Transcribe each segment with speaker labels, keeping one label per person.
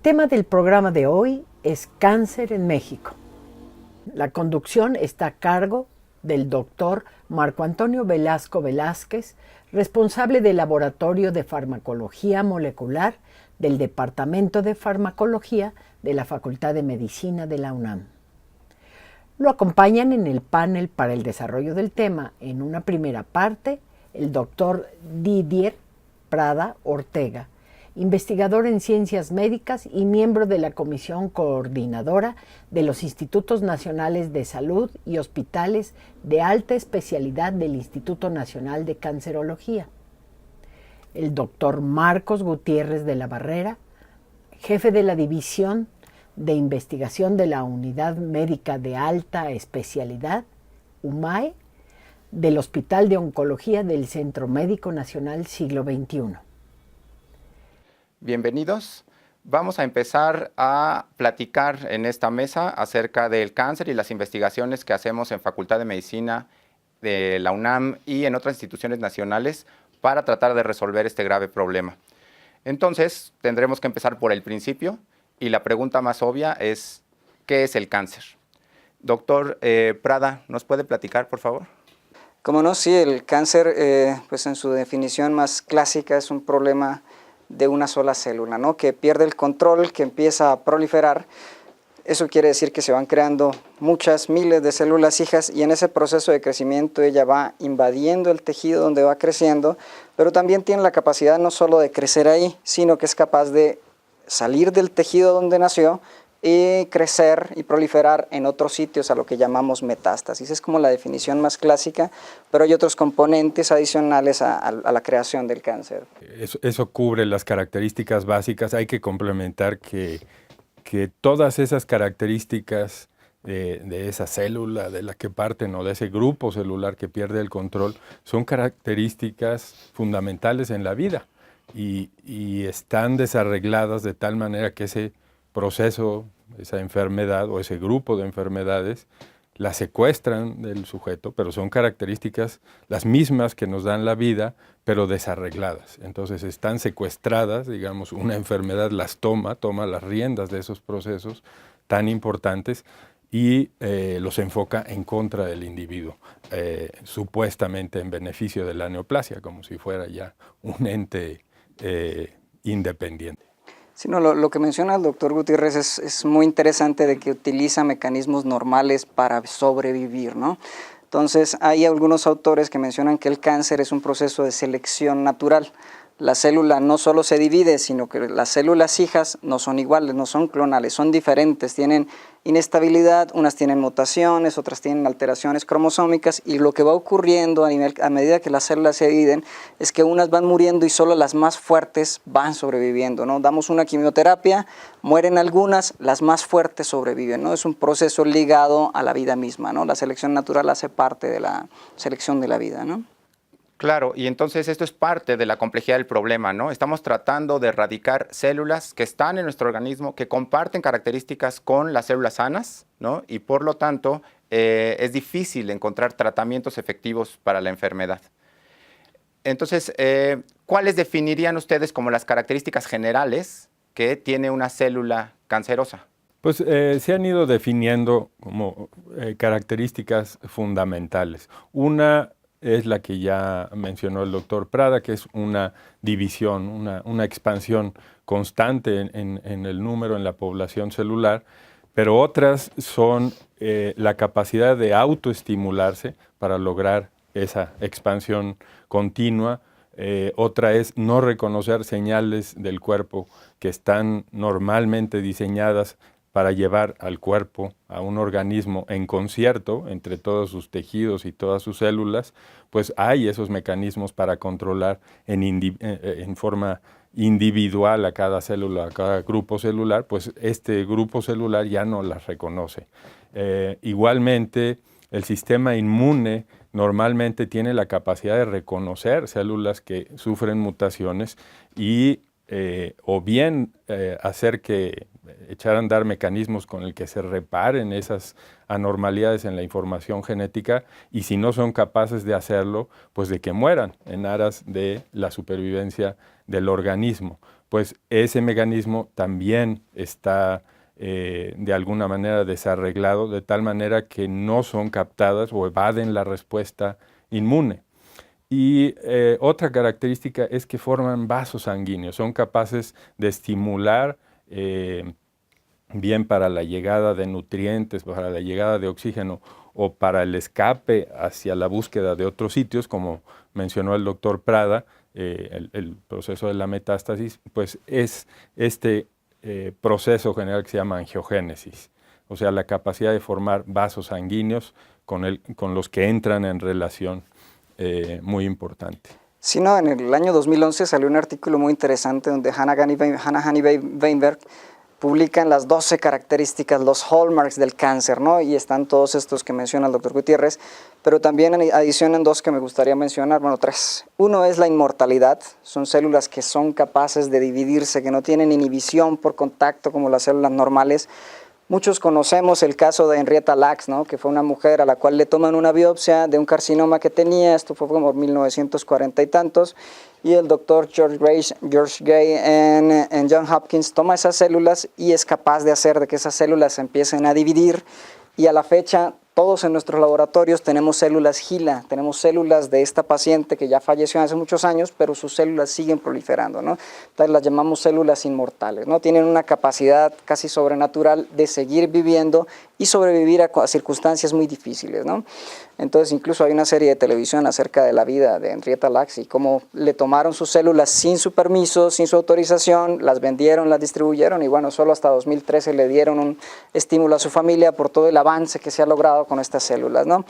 Speaker 1: tema del programa de hoy es cáncer en México. La conducción está a cargo del doctor Marco Antonio Velasco Velázquez, responsable del Laboratorio de Farmacología Molecular del Departamento de Farmacología de la Facultad de Medicina de la UNAM. Lo acompañan en el panel para el desarrollo del tema, en una primera parte, el doctor Didier Prada Ortega, investigador en ciencias médicas y miembro de la Comisión Coordinadora de los Institutos Nacionales de Salud y Hospitales de Alta Especialidad del Instituto Nacional de Cancerología. El doctor Marcos Gutiérrez de la Barrera, jefe de la División de Investigación de la Unidad Médica de Alta Especialidad, UMAE, del Hospital de Oncología del Centro Médico Nacional Siglo XXI.
Speaker 2: Bienvenidos. Vamos a empezar a platicar en esta mesa acerca del cáncer y las investigaciones que hacemos en Facultad de Medicina de la UNAM y en otras instituciones nacionales para tratar de resolver este grave problema. Entonces, tendremos que empezar por el principio y la pregunta más obvia es, ¿qué es el cáncer? Doctor Prada, ¿nos puede platicar, por favor?
Speaker 3: Como no, sí, el cáncer, pues en su definición más clásica es un problema de una sola célula, ¿no? Que pierde el control, que empieza a proliferar. Eso quiere decir que se van creando muchas, miles de células hijas y en ese proceso de crecimiento ella va invadiendo el tejido donde va creciendo, pero también tiene la capacidad no solo de crecer ahí, sino que es capaz de salir del tejido donde nació y crecer y proliferar en otros sitios, a lo que llamamos metástasis. Es como la definición más clásica, pero hay otros componentes adicionales a la creación del cáncer.
Speaker 4: Eso cubre las características básicas. Hay que complementar que todas esas características de esa célula de la que parten o de ese grupo celular que pierde el control son características fundamentales en la vida y están desarregladas de tal manera que ese proceso, esa enfermedad o ese grupo de enfermedades la secuestran del sujeto, pero son características las mismas que nos dan la vida, pero desarregladas. Entonces están secuestradas, digamos, una enfermedad las toma las riendas de esos procesos tan importantes y los enfoca en contra del individuo, supuestamente en beneficio de la neoplasia, como si fuera ya un ente independiente.
Speaker 3: Sí, no, lo que menciona el doctor Gutiérrez es muy interesante, de que utiliza mecanismos normales para sobrevivir, ¿no? Entonces, hay algunos autores que mencionan que el cáncer es un proceso de selección natural. La célula no solo se divide, sino que las células hijas no son iguales, no son clonales, son diferentes, tienen inestabilidad, unas tienen mutaciones, otras tienen alteraciones cromosómicas, y lo que va ocurriendo a medida que las células se dividen es que unas van muriendo y solo las más fuertes van sobreviviendo, ¿no? Damos una quimioterapia, mueren algunas, las más fuertes sobreviven, ¿no? Es un proceso ligado a la vida misma, ¿no? La selección natural hace parte de la selección de la vida, ¿no?
Speaker 2: Claro, y entonces esto es parte de la complejidad del problema, ¿no? Estamos tratando de erradicar células que están en nuestro organismo, que comparten características con las células sanas, ¿no? Y por lo tanto es difícil encontrar tratamientos efectivos para la enfermedad. Entonces, ¿cuáles definirían ustedes como las características generales que tiene una célula cancerosa?
Speaker 4: Pues se han ido definiendo como características fundamentales. Una es la que ya mencionó el doctor Prada, que es una división, una expansión constante en el número, en la población celular, pero otras son la capacidad de autoestimularse para lograr esa expansión continua. Otra es no reconocer señales del cuerpo que están normalmente diseñadas para llevar al cuerpo, a un organismo en concierto entre todos sus tejidos y todas sus células, pues hay esos mecanismos para controlar en forma individual a cada célula, a cada grupo celular, pues este grupo celular ya no las reconoce. Igualmente, el sistema inmune normalmente tiene la capacidad de reconocer células que sufren mutaciones y o bien hacer que echar a andar mecanismos con el que se reparen esas anormalidades en la información genética, y si no son capaces de hacerlo, pues de que mueran en aras de la supervivencia del organismo. pues ese mecanismo también está de alguna manera desarreglado, de tal manera que no son captadas o evaden la respuesta inmune. Y otra característica es que forman vasos sanguíneos, son capaces de estimular bien para la llegada de nutrientes, para la llegada de oxígeno o para el escape hacia la búsqueda de otros sitios, como mencionó el doctor Prada, el proceso de la metástasis, pues es este proceso general que se llama angiogénesis, o sea, la capacidad de formar vasos sanguíneos con los que entran en relación muy importante.
Speaker 3: Sí, no, en el año 2011 salió un artículo muy interesante donde Hannah Hani Weinberg publican las 12 características, los hallmarks del cáncer, ¿no? Y están todos estos que menciona el doctor Gutiérrez, pero también adicionan 2 que me gustaría mencionar, bueno, 3. Uno es la inmortalidad, son células que son capaces de dividirse, que no tienen inhibición por contacto como las células normales. Muchos conocemos el caso de Henrietta Lacks, ¿no? Que fue una mujer a la cual le toman una biopsia de un carcinoma que tenía, esto fue como 1940 y tantos, y el doctor George Gray en Johns Hopkins toma esas células y es capaz de hacer de que esas células se empiecen a dividir, y a la fecha todos en nuestros laboratorios tenemos células HeLa, tenemos células de esta paciente que ya falleció hace muchos años, pero sus células siguen proliferando, ¿no? Entonces las llamamos células inmortales, ¿no? Tienen una capacidad casi sobrenatural de seguir viviendo y sobrevivir a circunstancias muy difíciles, ¿no? Entonces incluso hay una serie de televisión acerca de la vida de Henrietta Lacks y cómo le tomaron sus células sin su permiso, sin su autorización, las vendieron, las distribuyeron y bueno, solo hasta 2013 le dieron un estímulo a su familia por todo el avance que se ha logrado con estas células, ¿no?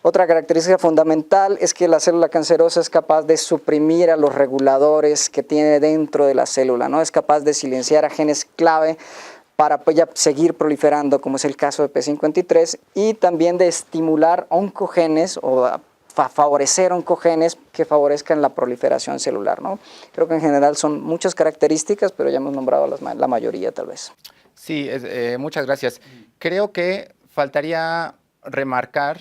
Speaker 3: Otra característica fundamental es que la célula cancerosa es capaz de suprimir a los reguladores que tiene dentro de la célula, ¿no? Es capaz de silenciar a genes clave para pues, ya seguir proliferando, como es el caso de P53, y también de estimular oncogenes o favorecer oncogenes que favorezcan la proliferación celular, ¿no? Creo que en general son muchas características, pero ya hemos nombrado la mayoría tal vez.
Speaker 2: Sí, muchas gracias. Creo que faltaría remarcar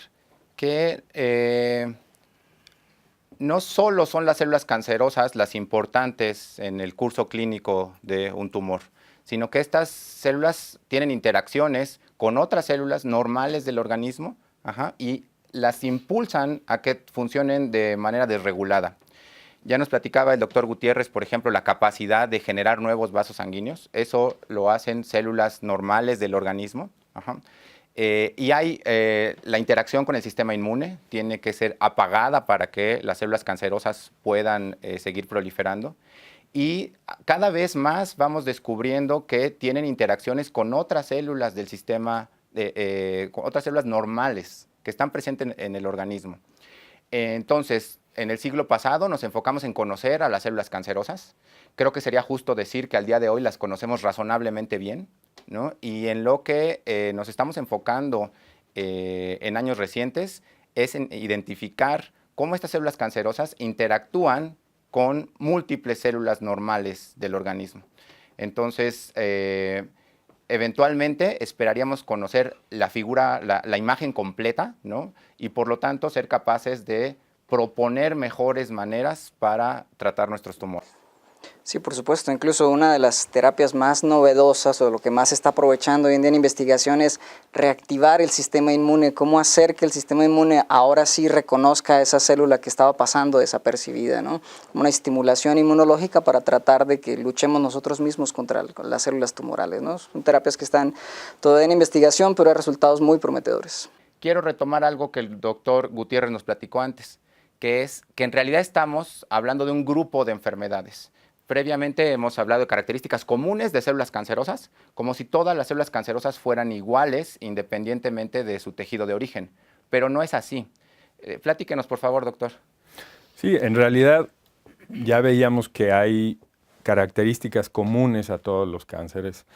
Speaker 2: que no solo son las células cancerosas las importantes en el curso clínico de un tumor, sino que estas células tienen interacciones con otras células normales del organismo y las impulsan a que funcionen de manera desregulada. Ya nos platicaba el doctor Gutiérrez, por ejemplo, la capacidad de generar nuevos vasos sanguíneos. Eso lo hacen células normales del organismo. Y hay la interacción con el sistema inmune, tiene que ser apagada para que las células cancerosas puedan seguir proliferando. Y cada vez más vamos descubriendo que tienen interacciones con otras células del sistema, con otras células normales que están presentes en el organismo. Entonces, en el siglo pasado nos enfocamos en conocer a las células cancerosas. Creo que sería justo decir que al día de hoy las conocemos razonablemente bien, ¿no? Y en lo que nos estamos enfocando en años recientes es en identificar cómo estas células cancerosas interactúan con múltiples células normales del organismo. Entonces, eventualmente esperaríamos conocer la figura, la imagen completa, ¿no? Y por lo tanto ser capaces de proponer mejores maneras para tratar nuestros tumores.
Speaker 3: Sí, por supuesto. Incluso una de las terapias más novedosas o lo que más se está aprovechando hoy en día en investigación es reactivar el sistema inmune. Cómo hacer que el sistema inmune ahora sí reconozca a esa célula que estaba pasando desapercibida, ¿no? Una estimulación inmunológica para tratar de que luchemos nosotros mismos contra las células tumorales, ¿no? Son terapias que están todavía en investigación, pero hay resultados muy prometedores.
Speaker 2: Quiero retomar algo que el doctor Gutiérrez nos platicó antes, que es que en realidad estamos hablando de un grupo de enfermedades. Previamente hemos hablado de características comunes de células cancerosas, como si todas las células cancerosas fueran iguales independientemente de su tejido de origen, pero no es así. Platíquenos, por favor, doctor.
Speaker 4: Sí, en realidad ya veíamos que hay características comunes a todos los cánceres,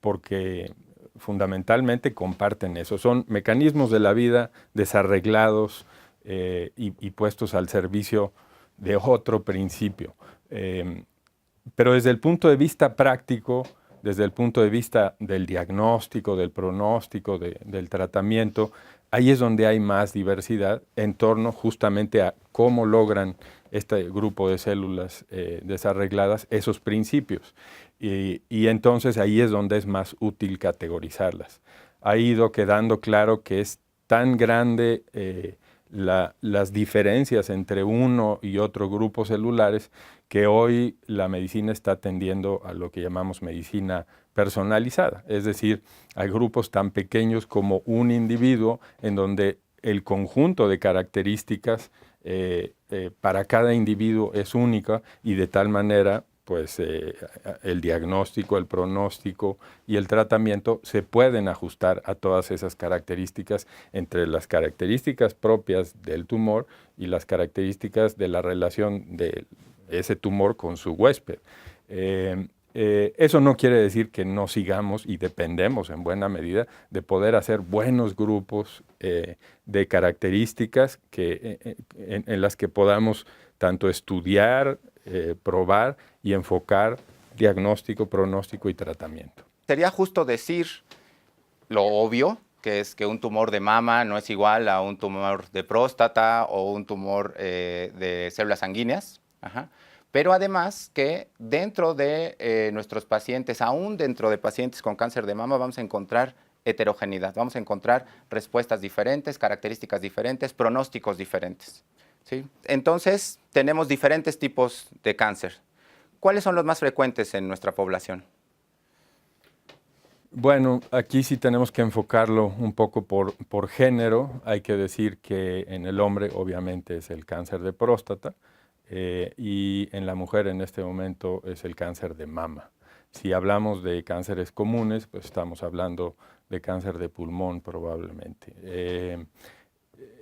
Speaker 4: porque fundamentalmente comparten eso. Son mecanismos de la vida desarreglados y puestos al servicio de otro principio. Pero desde el punto de vista práctico, desde el punto de vista del diagnóstico, del pronóstico, del tratamiento, ahí es donde hay más diversidad en torno justamente a cómo logran este grupo de células desarregladas esos principios. Y entonces ahí es donde es más útil categorizarlas. Ha ido quedando claro que es tan grande las diferencias entre uno y otro grupo celulares que hoy la medicina está tendiendo a lo que llamamos medicina personalizada. Es decir, hay grupos tan pequeños como un individuo en donde el conjunto de características para cada individuo es única y de tal manera pues el diagnóstico, el pronóstico y el tratamiento se pueden ajustar a todas esas características, entre las características propias del tumor y las características de la relación de ese tumor con su huésped. Eso no quiere decir que no sigamos y dependemos en buena medida de poder hacer buenos grupos de características en las que podamos tanto estudiar, probar y enfocar diagnóstico, pronóstico y tratamiento.
Speaker 2: Sería justo decir lo obvio, que es que un tumor de mama no es igual a un tumor de próstata o un tumor de células sanguíneas. Ajá. Pero además que dentro de nuestros pacientes, aún dentro de pacientes con cáncer de mama, vamos a encontrar heterogeneidad, vamos a encontrar respuestas diferentes, características diferentes, pronósticos diferentes, ¿sí? Entonces, tenemos diferentes tipos de cáncer. ¿Cuáles son los más frecuentes en nuestra población?
Speaker 4: Bueno, aquí sí tenemos que enfocarlo un poco por género. Hay que decir que en el hombre obviamente es el cáncer de próstata y en la mujer en este momento es el cáncer de mama. Si hablamos de cánceres comunes, pues estamos hablando de cáncer de pulmón probablemente.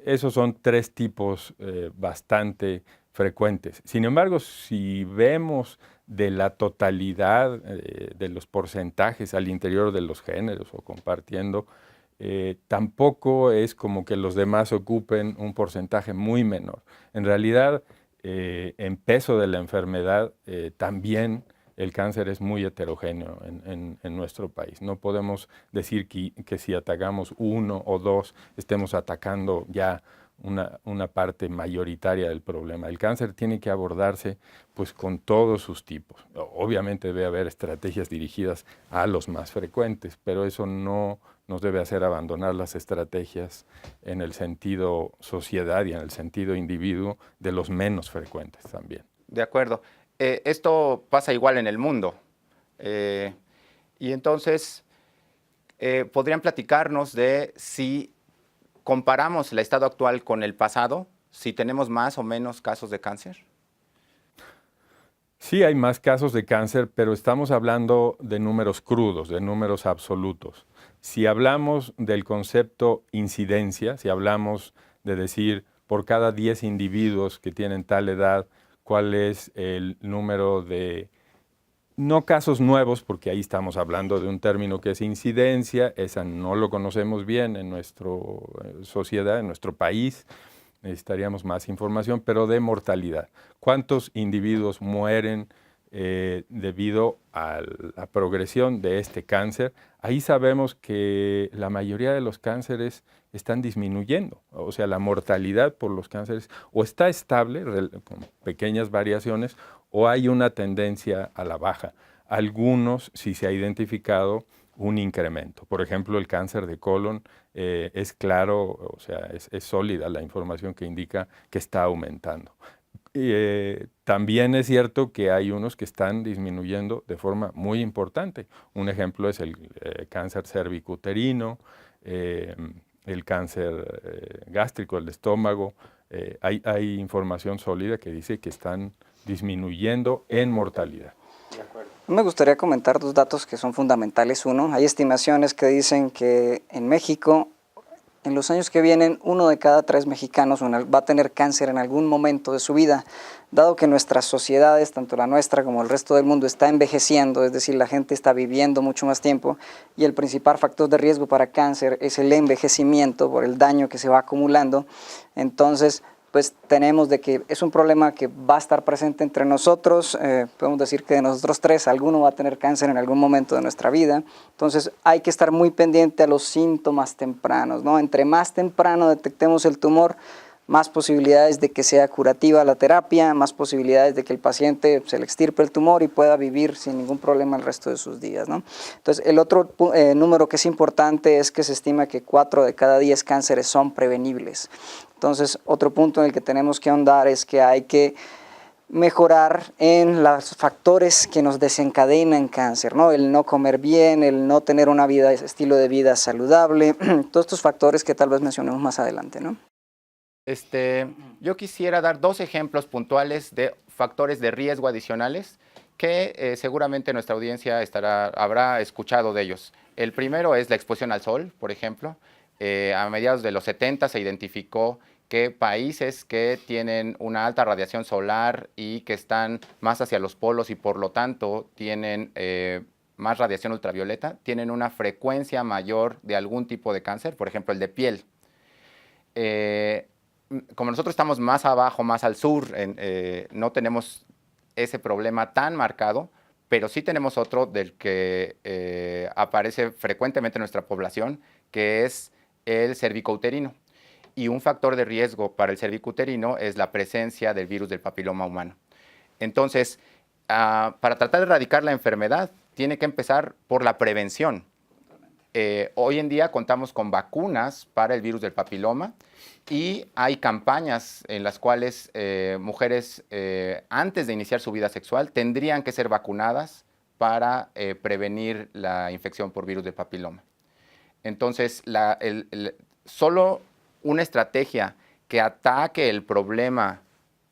Speaker 4: Esos son tres tipos bastante frecuentes. Sin embargo, si vemos de la totalidad de los porcentajes al interior de los géneros o compartiendo, tampoco es como que los demás ocupen un porcentaje muy menor. En realidad, en peso de la enfermedad, también el cáncer es muy heterogéneo en nuestro país. No podemos decir que si atacamos uno o dos, estemos atacando ya una parte mayoritaria del problema. El cáncer tiene que abordarse pues con todos sus tipos. Obviamente debe haber estrategias dirigidas a los más frecuentes, pero eso no nos debe hacer abandonar las estrategias en el sentido sociedad y en el sentido individuo de los menos frecuentes también.
Speaker 2: De acuerdo. Esto pasa igual en el mundo. Y entonces, ¿podrían platicarnos de si comparamos el estado actual con el pasado, si tenemos más o menos casos de cáncer?
Speaker 4: Sí, hay más casos de cáncer, pero estamos hablando de números crudos, de números absolutos. Si hablamos del concepto incidencia, si hablamos de decir por cada 10 individuos que tienen tal edad, cuál es el número de, no casos nuevos, porque ahí estamos hablando de un término que es incidencia, esa no lo conocemos bien en nuestra sociedad, en nuestro país, necesitaríamos más información, pero de mortalidad. ¿Cuántos individuos mueren debido a la progresión de este cáncer? Ahí sabemos que la mayoría de los cánceres están disminuyendo, o sea, la mortalidad por los cánceres o está estable, con pequeñas variaciones, o hay una tendencia a la baja. Algunos sí se ha identificado un incremento. Por ejemplo, el cáncer de colon es claro, o sea, es sólida la información que indica que está aumentando. También es cierto que hay unos que están disminuyendo de forma muy importante. Un ejemplo es el cáncer cervicuterino, el cáncer gástrico, el estómago. Hay información sólida que dice que están disminuyendo en mortalidad.
Speaker 3: De acuerdo. Me gustaría comentar dos datos que son fundamentales. Uno, hay estimaciones que dicen que en México, en los años que vienen, 1 de cada 3 mexicanos va a tener cáncer en algún momento de su vida, dado que nuestras sociedades, tanto la nuestra como el resto del mundo, está envejeciendo, es decir, la gente está viviendo mucho más tiempo y el principal factor de riesgo para cáncer es el envejecimiento por el daño que se va acumulando. Entonces, pues tenemos de que es un problema que va a estar presente entre nosotros, podemos decir que de nosotros 3, alguno va a tener cáncer en algún momento de nuestra vida, entonces hay que estar muy pendiente a los síntomas tempranos, ¿no? Entre más temprano detectemos el tumor, más posibilidades de que sea curativa la terapia, más posibilidades de que el paciente se le extirpe el tumor y pueda vivir sin ningún problema el resto de sus días, ¿no? Entonces, el otro número que es importante es que se estima que 4 de cada 10 cánceres son prevenibles. Entonces, otro punto en el que tenemos que ahondar es que hay que mejorar en los factores que nos desencadenan cáncer, ¿no? El no comer bien, el no tener una vida, estilo de vida saludable, todos estos factores que tal vez mencionemos más adelante, ¿no?
Speaker 2: Yo quisiera dar 2 ejemplos puntuales de factores de riesgo adicionales que seguramente nuestra audiencia habrá escuchado de ellos. El primero es la exposición al sol, por ejemplo. A mediados de los 70 se identificó que países que tienen una alta radiación solar y que están más hacia los polos y por lo tanto tienen más radiación ultravioleta, tienen una frecuencia mayor de algún tipo de cáncer, por ejemplo el de piel. Como nosotros estamos más abajo, más al sur, no tenemos ese problema tan marcado, pero sí tenemos otro del que aparece frecuentemente en nuestra población, que es el cervicouterino. Y un factor de riesgo para el cervicouterino es la presencia del virus del papiloma humano. Entonces, para tratar de erradicar la enfermedad, tiene que empezar por la prevención. Hoy en día contamos con vacunas para el virus del papiloma y hay campañas en las cuales mujeres antes de iniciar su vida sexual tendrían que ser vacunadas para prevenir la infección por virus del papiloma. Entonces, solo una estrategia que ataque el problema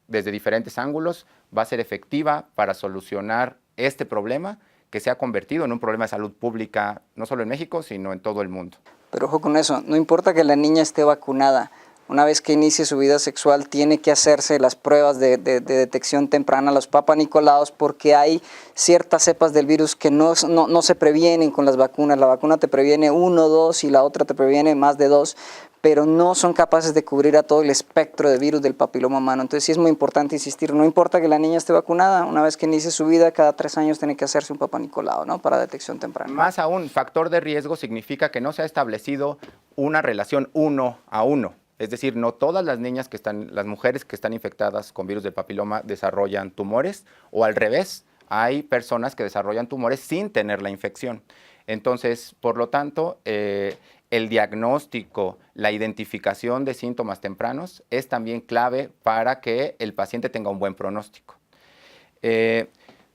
Speaker 2: desde diferentes ángulos va a ser efectiva para solucionar este problema que se ha convertido en un problema de salud pública, no solo en México, sino en todo el mundo.
Speaker 3: Pero ojo con eso, no importa que la niña esté vacunada, una vez que inicie su vida sexual tiene que hacerse las pruebas de detección temprana, los papanicolaos, porque hay ciertas cepas del virus que no se previenen con las vacunas. La vacuna te previene 1, 2 y la otra te previene más de 2, pero no son capaces de cubrir a todo el espectro de virus del papiloma humano. Entonces sí es muy importante insistir, no importa que la niña esté vacunada, una vez que inicie su vida, cada 3 años tiene que hacerse un papanicolao, ¿no? Para detección temprana.
Speaker 2: Más aún, factor de riesgo significa que no se ha establecido una relación 1 a 1. Es decir, no todas las las mujeres que están infectadas con virus del papiloma desarrollan tumores, o al revés, hay personas que desarrollan tumores sin tener la infección. Entonces, por lo tanto, el diagnóstico, la identificación de síntomas tempranos es también clave para que el paciente tenga un buen pronóstico.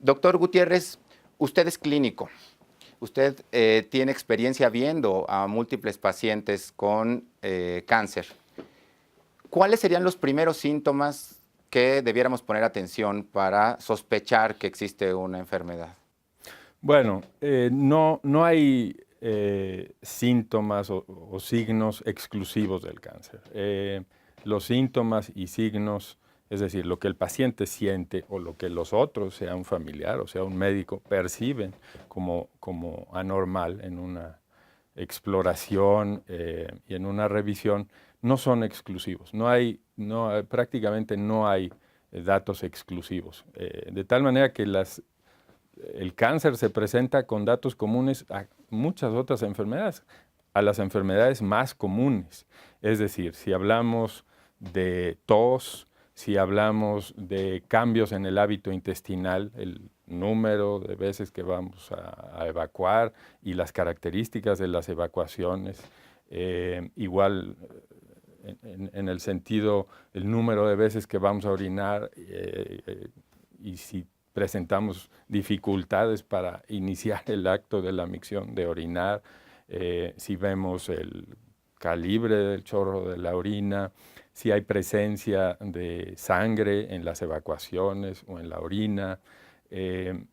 Speaker 2: Doctor Gutiérrez, usted es clínico. Usted tiene experiencia viendo a múltiples pacientes con cáncer. ¿Cuáles serían los primeros síntomas que debiéramos poner atención para sospechar que existe una enfermedad?
Speaker 4: Bueno, no hay síntomas o signos exclusivos del cáncer. Los síntomas y signos, es decir, lo que el paciente siente o lo que los otros, sea un familiar o sea un médico, perciben como anormal en una exploración y en una revisión, no son exclusivos. Prácticamente no hay datos exclusivos. De tal manera que el cáncer se presenta con datos comunes a muchas otras enfermedades, a las enfermedades más comunes. Es decir, si hablamos de tos, si hablamos de cambios en el hábito intestinal, el número de veces que vamos a evacuar y las características de las evacuaciones, igual en el sentido, el número de veces que vamos a orinar y si presentamos dificultades para iniciar el acto de la micción de orinar, si vemos el calibre del chorro de la orina, si hay presencia de sangre en las evacuaciones o en la orina.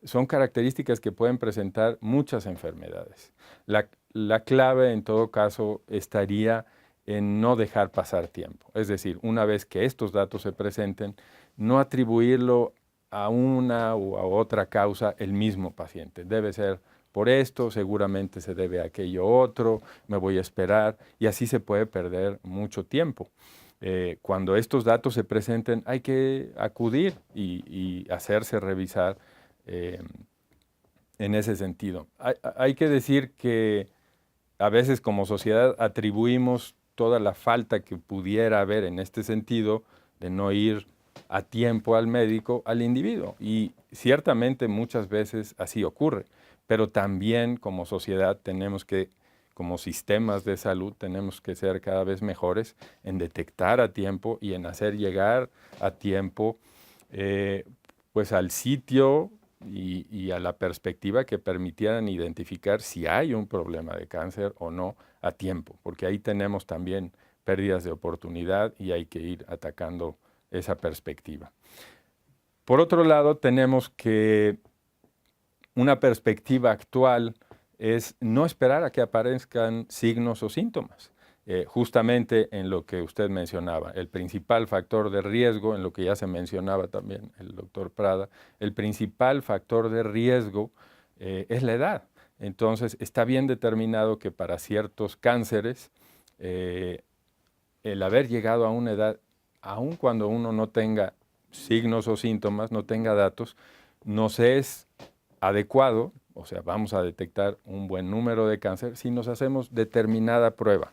Speaker 4: Son características que pueden presentar muchas enfermedades. La clave, en todo caso, estaría en no dejar pasar tiempo. Es decir, una vez que estos datos se presenten, no atribuirlo a una o a otra causa el mismo paciente. Debe ser por esto, seguramente se debe a aquello otro, me voy a esperar, y así se puede perder mucho tiempo. Cuando estos datos se presenten, hay que acudir y hacerse revisar en ese sentido. Hay que decir que a veces como sociedad atribuimos toda la falta que pudiera haber en este sentido de no ir a tiempo al médico, al individuo. Y ciertamente muchas veces así ocurre, pero también como sociedad tenemos que, como sistemas de salud, tenemos que ser cada vez mejores en detectar a tiempo y en hacer llegar a tiempo pues al sitio y a la perspectiva que permitieran identificar si hay un problema de cáncer o no a tiempo, porque ahí tenemos también pérdidas de oportunidad y hay que ir atacando esa perspectiva. Por otro lado, tenemos que una perspectiva actual es no esperar a que aparezcan signos o síntomas. Justamente en lo que usted mencionaba, el principal factor de riesgo, en lo que ya se mencionaba también el doctor Prada, el principal factor de riesgo es la edad. Entonces, está bien determinado que para ciertos cánceres, el haber llegado a una edad, aun cuando uno no tenga signos o síntomas, no tenga datos, nos es adecuado, o sea, vamos a detectar un buen número de cáncer si nos hacemos determinada prueba.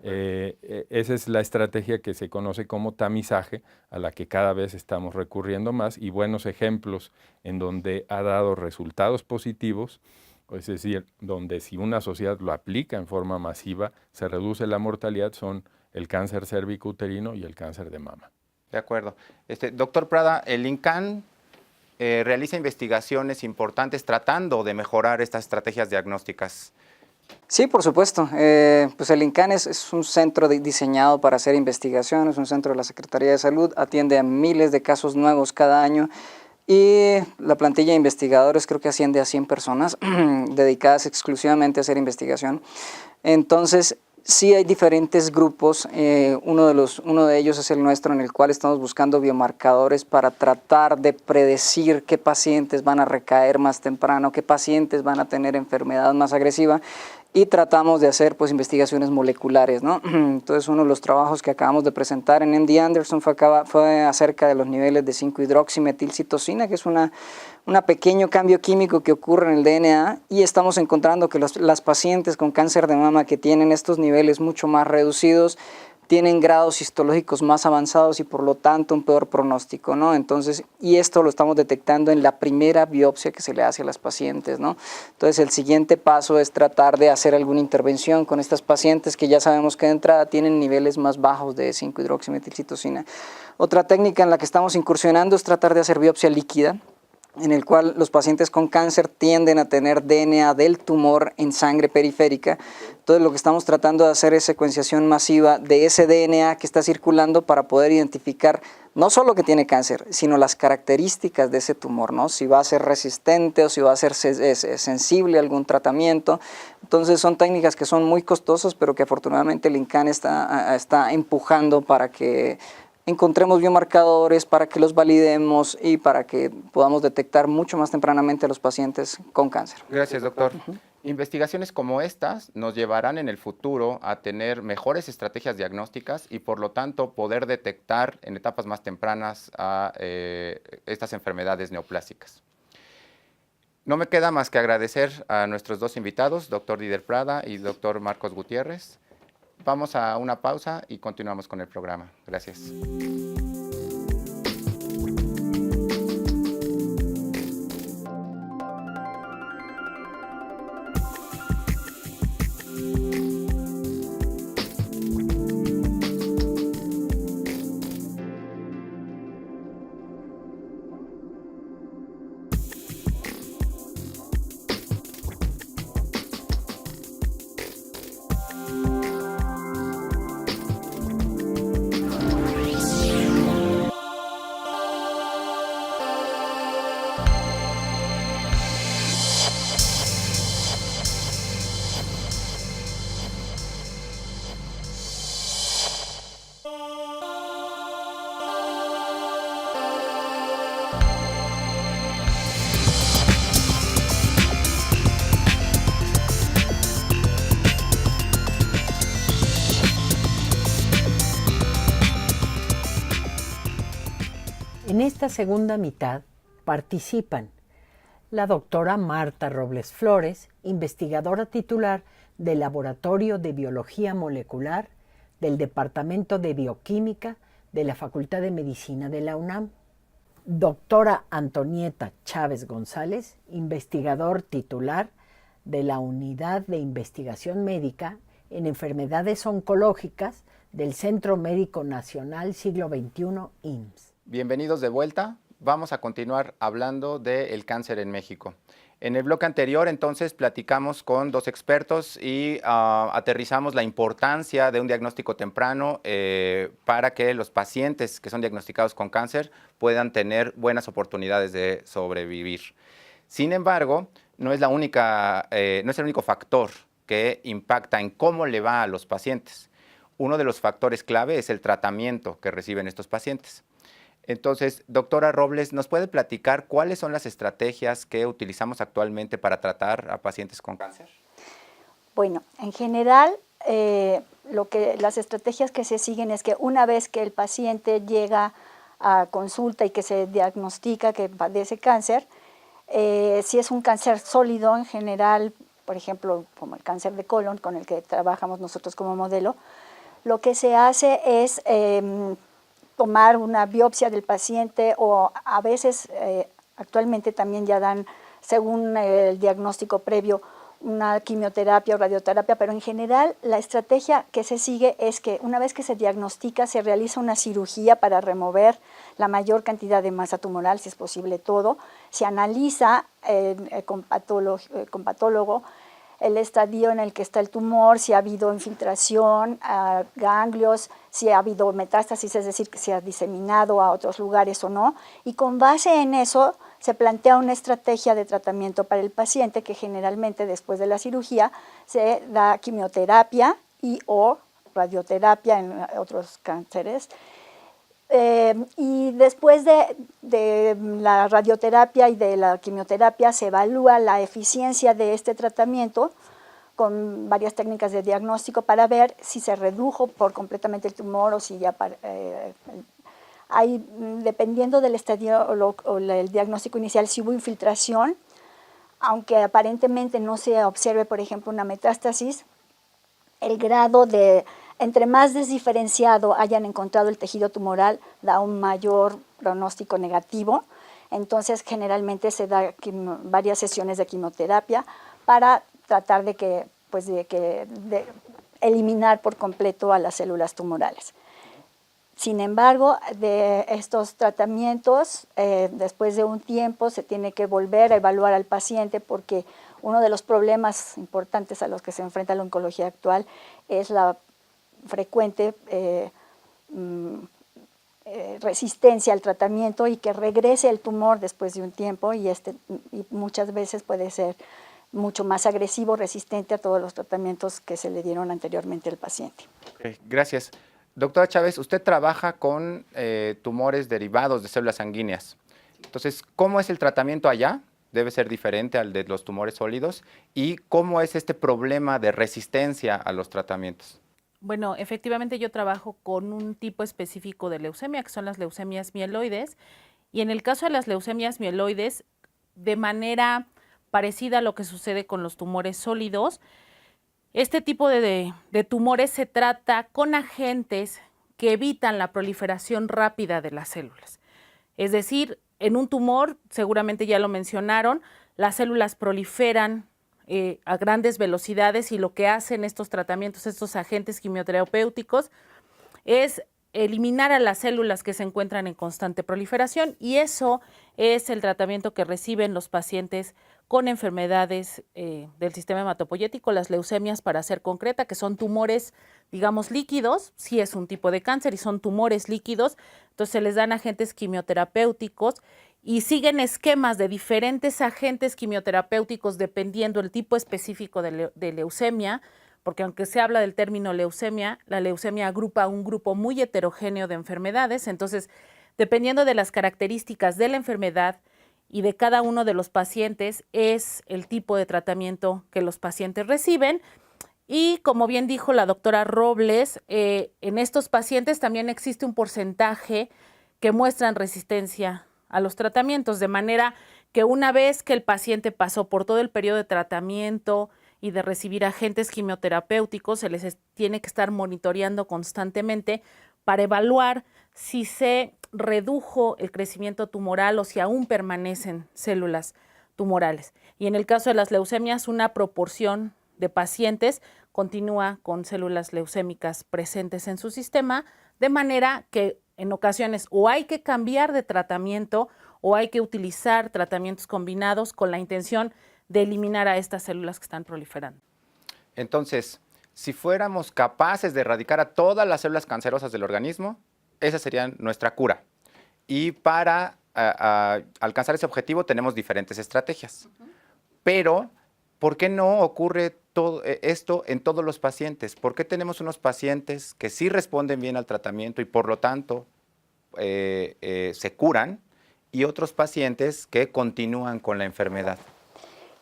Speaker 4: Esa es la estrategia que se conoce como tamizaje, a la que cada vez estamos recurriendo más, y buenos ejemplos en donde ha dado resultados positivos, es decir, donde si una sociedad lo aplica en forma masiva, se reduce la mortalidad, son el cáncer cérvico-uterino y el cáncer de mama.
Speaker 2: De acuerdo. Doctor Prada, el INCAN realiza investigaciones importantes tratando de mejorar estas estrategias diagnósticas.
Speaker 3: Sí, por supuesto. Pues el INCAN es un centro diseñado para hacer investigación, es un centro de la Secretaría de Salud, atiende a miles de casos nuevos cada año y la plantilla de investigadores creo que asciende a 100 personas dedicadas exclusivamente a hacer investigación. Entonces, sí hay diferentes grupos, uno de ellos es el nuestro, en el cual estamos buscando biomarcadores para tratar de predecir qué pacientes van a recaer más temprano, qué pacientes van a tener enfermedad más agresiva, y tratamos de hacer pues investigaciones moleculares, ¿no? Entonces uno de los trabajos que acabamos de presentar en MD Anderson fue acerca de los niveles de 5-hidroximetilcitosina, que es un pequeño cambio químico que ocurre en el DNA, y estamos encontrando que las pacientes con cáncer de mama que tienen estos niveles mucho más reducidos tienen grados histológicos más avanzados y por lo tanto un peor pronóstico, ¿no? Entonces, y esto lo estamos detectando en la primera biopsia que se le hace a las pacientes, ¿no? Entonces, el siguiente paso es tratar de hacer alguna intervención con estas pacientes que ya sabemos que de entrada tienen niveles más bajos de 5-hidroximetilcitosina. Otra técnica en la que estamos incursionando es tratar de hacer biopsia líquida, en el cual los pacientes con cáncer tienden a tener DNA del tumor en sangre periférica. Entonces lo que estamos tratando de hacer es secuenciación masiva de ese DNA que está circulando para poder identificar no solo que tiene cáncer, sino las características de ese tumor, ¿no? Si va a ser resistente o si va a ser sensible a algún tratamiento. Entonces son técnicas que son muy costosas, pero que afortunadamente el INCAN está empujando para que encontremos biomarcadores, para que los validemos y para que podamos detectar mucho más tempranamente a los pacientes con cáncer.
Speaker 2: Gracias, doctor. Investigaciones como estas nos llevarán en el futuro a tener mejores estrategias diagnósticas y por lo tanto poder detectar en etapas más tempranas a estas enfermedades neoplásicas. No me queda más que agradecer a nuestros dos invitados, doctor Didier Prada y doctor Marcos Gutiérrez. Vamos a una pausa y continuamos con el programa. Gracias.
Speaker 1: En esta segunda mitad participan la doctora Marta Robles Flores, investigadora titular del Laboratorio de Biología Molecular del Departamento de Bioquímica de la Facultad de Medicina de la UNAM. Doctora Antonieta Chávez González, investigador titular de la Unidad de Investigación Médica en Enfermedades Oncológicas del Centro Médico Nacional Siglo XXI IMSS.
Speaker 2: Bienvenidos de vuelta. Vamos a continuar hablando del cáncer en México. En el bloque anterior, entonces, platicamos con dos expertos y aterrizamos la importancia de un diagnóstico temprano para que los pacientes que son diagnosticados con cáncer puedan tener buenas oportunidades de sobrevivir. Sin embargo, no es el único factor que impacta en cómo le va a los pacientes. Uno de los factores clave es el tratamiento que reciben estos pacientes. Entonces, doctora Robles, ¿nos puede platicar cuáles son las estrategias que utilizamos actualmente para tratar a pacientes con cáncer?
Speaker 5: Bueno, en general, las estrategias que se siguen es que una vez que el paciente llega a consulta y que se diagnostica que padece cáncer, si es un cáncer sólido en general, por ejemplo, como el cáncer de colon con el que trabajamos nosotros como modelo, lo que se hace es tomar una biopsia del paciente o a veces actualmente también ya dan, según el diagnóstico previo, una quimioterapia o radioterapia, pero en general la estrategia que se sigue es que una vez que se diagnostica se realiza una cirugía para remover la mayor cantidad de masa tumoral, si es posible todo, se analiza con patólogo el estadio en el que está el tumor, si ha habido infiltración a ganglios, si ha habido metástasis, es decir, que se ha diseminado a otros lugares o no, y con base en eso se plantea una estrategia de tratamiento para el paciente que generalmente después de la cirugía se da quimioterapia y o radioterapia en otros cánceres. Y después de la radioterapia y de la quimioterapia se evalúa la eficiencia de este tratamiento con varias técnicas de diagnóstico para ver si se redujo por completamente el tumor o si ya hay, dependiendo del estadio o el diagnóstico inicial, si hubo infiltración, aunque aparentemente no se observe, por ejemplo, una metástasis, el grado de, entre más desdiferenciado hayan encontrado el tejido tumoral, da un mayor pronóstico negativo. Entonces, generalmente se da varias sesiones de quimioterapia para tratar de eliminar por completo a las células tumorales. Sin embargo, de estos tratamientos, después de un tiempo se tiene que volver a evaluar al paciente porque uno de los problemas importantes a los que se enfrenta la oncología actual es la frecuente resistencia al tratamiento y que regrese el tumor después de un tiempo y muchas veces puede ser mucho más agresivo, resistente a todos los tratamientos que se le dieron anteriormente al paciente.
Speaker 2: Okay, gracias. Doctora Chávez, usted trabaja con tumores derivados de células sanguíneas. Entonces, ¿cómo es el tratamiento allá? Debe ser diferente al de los tumores sólidos. ¿Y cómo es este problema de resistencia a los tratamientos?
Speaker 6: Bueno, efectivamente yo trabajo con un tipo específico de leucemia, que son las leucemias mieloides. Y en el caso de las leucemias mieloides, de manera parecida a lo que sucede con los tumores sólidos, este tipo de tumores se trata con agentes que evitan la proliferación rápida de las células. Es decir, en un tumor, seguramente ya lo mencionaron, las células proliferan a grandes velocidades y lo que hacen estos tratamientos, estos agentes quimioterapéuticos, es eliminar a las células que se encuentran en constante proliferación y eso es el tratamiento que reciben los pacientes con enfermedades del sistema hematopoyético, las leucemias para ser concreta, que son tumores, digamos, líquidos, sí es un tipo de cáncer y son tumores líquidos, entonces se les dan agentes quimioterapéuticos y siguen esquemas de diferentes agentes quimioterapéuticos dependiendo del tipo específico de leucemia, porque aunque se habla del término leucemia, la leucemia agrupa un grupo muy heterogéneo de enfermedades, entonces dependiendo de las características de la enfermedad y de cada uno de los pacientes es el tipo de tratamiento que los pacientes reciben. Y como bien dijo la doctora Robles, en estos pacientes también existe un porcentaje que muestran resistencia a los tratamientos, de manera que una vez que el paciente pasó por todo el periodo de tratamiento, y de recibir agentes quimioterapéuticos, se les tiene que estar monitoreando constantemente para evaluar si se redujo el crecimiento tumoral o si aún permanecen células tumorales. Y en el caso de las leucemias, una proporción de pacientes continúa con células leucémicas presentes en su sistema, de manera que en ocasiones o hay que cambiar de tratamiento o hay que utilizar tratamientos combinados con la intención de eliminar a estas células que están proliferando.
Speaker 2: Entonces, si fuéramos capaces de erradicar a todas las células cancerosas del organismo, esa sería nuestra cura. Y para alcanzar ese objetivo tenemos diferentes estrategias. Pero, ¿por qué no ocurre todo esto en todos los pacientes? ¿Por qué tenemos unos pacientes que sí responden bien al tratamiento y por lo tanto se curan y otros pacientes que continúan con la enfermedad?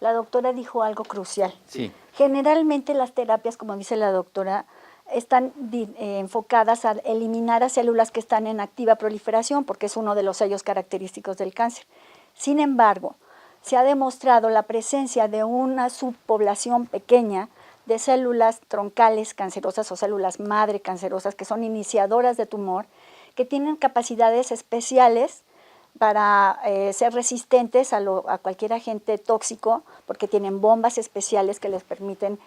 Speaker 5: La doctora dijo algo crucial.
Speaker 2: Sí.
Speaker 5: Generalmente las terapias, como dice la doctora, están enfocadas a eliminar a células que están en activa proliferación, porque es uno de los sellos característicos del cáncer. Sin embargo, se ha demostrado la presencia de una subpoblación pequeña de células troncales cancerosas o células madre cancerosas que son iniciadoras de tumor, que tienen capacidades especiales para ser resistentes a cualquier agente tóxico, porque tienen bombas especiales que les permiten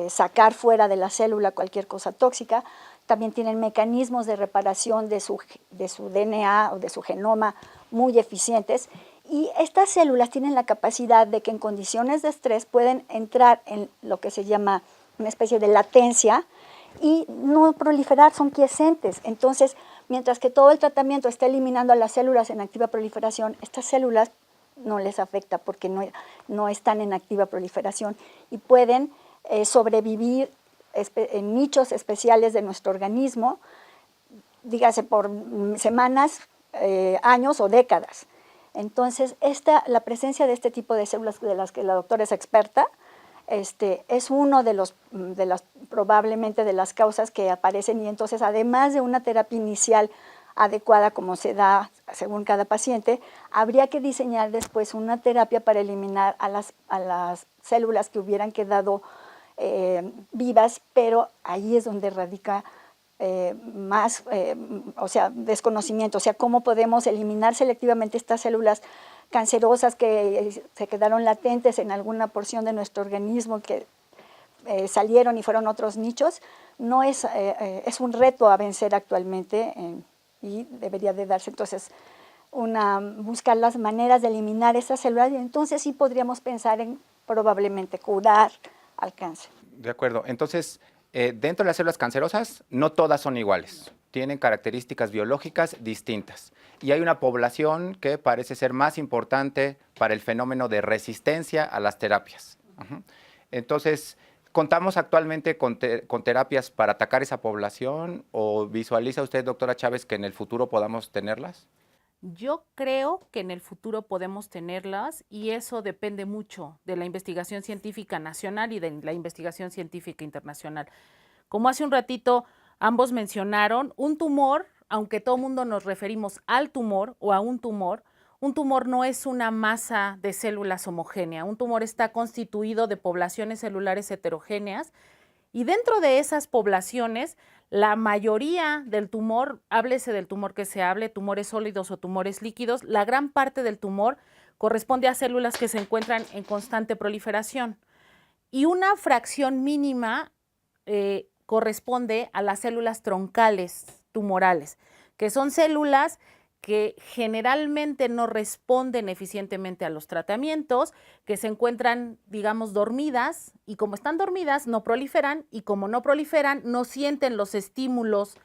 Speaker 5: sacar fuera de la célula cualquier cosa tóxica. También tienen mecanismos de reparación de su DNA o de su genoma muy eficientes. Y estas células tienen la capacidad de que en condiciones de estrés pueden entrar en lo que se llama una especie de latencia y no proliferar, son quiescentes. Entonces, mientras que todo el tratamiento está eliminando a las células en activa proliferación, estas células no les afecta porque no están en activa proliferación y pueden sobrevivir en nichos especiales de nuestro organismo, dígase por semanas, años o décadas. Entonces, la presencia de este tipo de células de las que la doctora es experta, es uno de probablemente de las causas que aparecen, y entonces además de una terapia inicial adecuada como se da según cada paciente, habría que diseñar después una terapia para eliminar a las células que hubieran quedado vivas, pero ahí es donde radica más, desconocimiento, o sea, cómo podemos eliminar selectivamente estas células cancerosas que se quedaron latentes en alguna porción de nuestro organismo, que salieron y fueron otros nichos. No es un reto a vencer actualmente y debería de darse entonces buscar las maneras de eliminar esas células, y entonces sí podríamos pensar en probablemente curar al cáncer.
Speaker 2: De acuerdo. Entonces, dentro de las células cancerosas, no todas son iguales. Tienen características biológicas distintas. Y hay una población que parece ser más importante para el fenómeno de resistencia a las terapias. Entonces, ¿contamos actualmente con terapias para atacar esa población? ¿O visualiza usted, doctora Chávez, que en el futuro podamos tenerlas?
Speaker 6: Yo creo que en el futuro podemos tenerlas, y eso depende mucho de la investigación científica nacional y de la investigación científica internacional. Como hace un ratito ambos mencionaron, un tumor, aunque todo el mundo nos referimos al tumor o a un tumor no es una masa de células homogénea. Un tumor está constituido de poblaciones celulares heterogéneas, y dentro de esas poblaciones, la mayoría del tumor, háblese del tumor que se hable, tumores sólidos o tumores líquidos, la gran parte del tumor corresponde a células que se encuentran en constante proliferación. Y una fracción mínima corresponde a las células troncales tumorales, que son células que generalmente no responden eficientemente a los tratamientos, que se encuentran, digamos, dormidas, y como están dormidas no proliferan, y como no proliferan no sienten los estímulos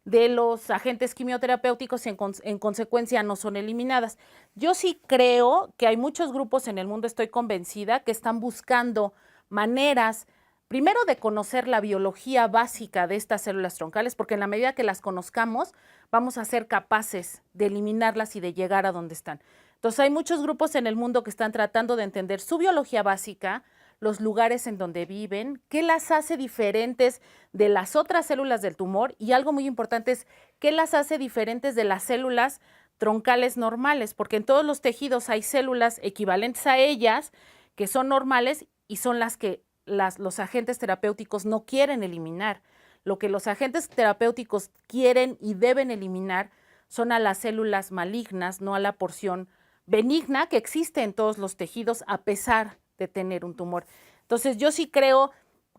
Speaker 6: de los agentes quimioterapéuticos y en consecuencia no son eliminadas. Yo sí creo que hay muchos grupos en el mundo, estoy convencida, que están buscando maneras, primero, de conocer la biología básica de estas células troncales, porque en la medida que las conozcamos, vamos a ser capaces de eliminarlas y de llegar a donde están. Entonces, hay muchos grupos en el mundo que están tratando de entender su biología básica, los lugares en donde viven, qué las hace diferentes de las otras células del tumor, y algo muy importante es qué las hace diferentes de las células troncales normales, porque en todos los tejidos hay células equivalentes a ellas que son normales y son las que los agentes terapéuticos no quieren eliminar. Lo que los agentes terapéuticos quieren y deben eliminar son a las células malignas, no a la porción benigna que existe en todos los tejidos a pesar de tener un tumor. Entonces yo sí creo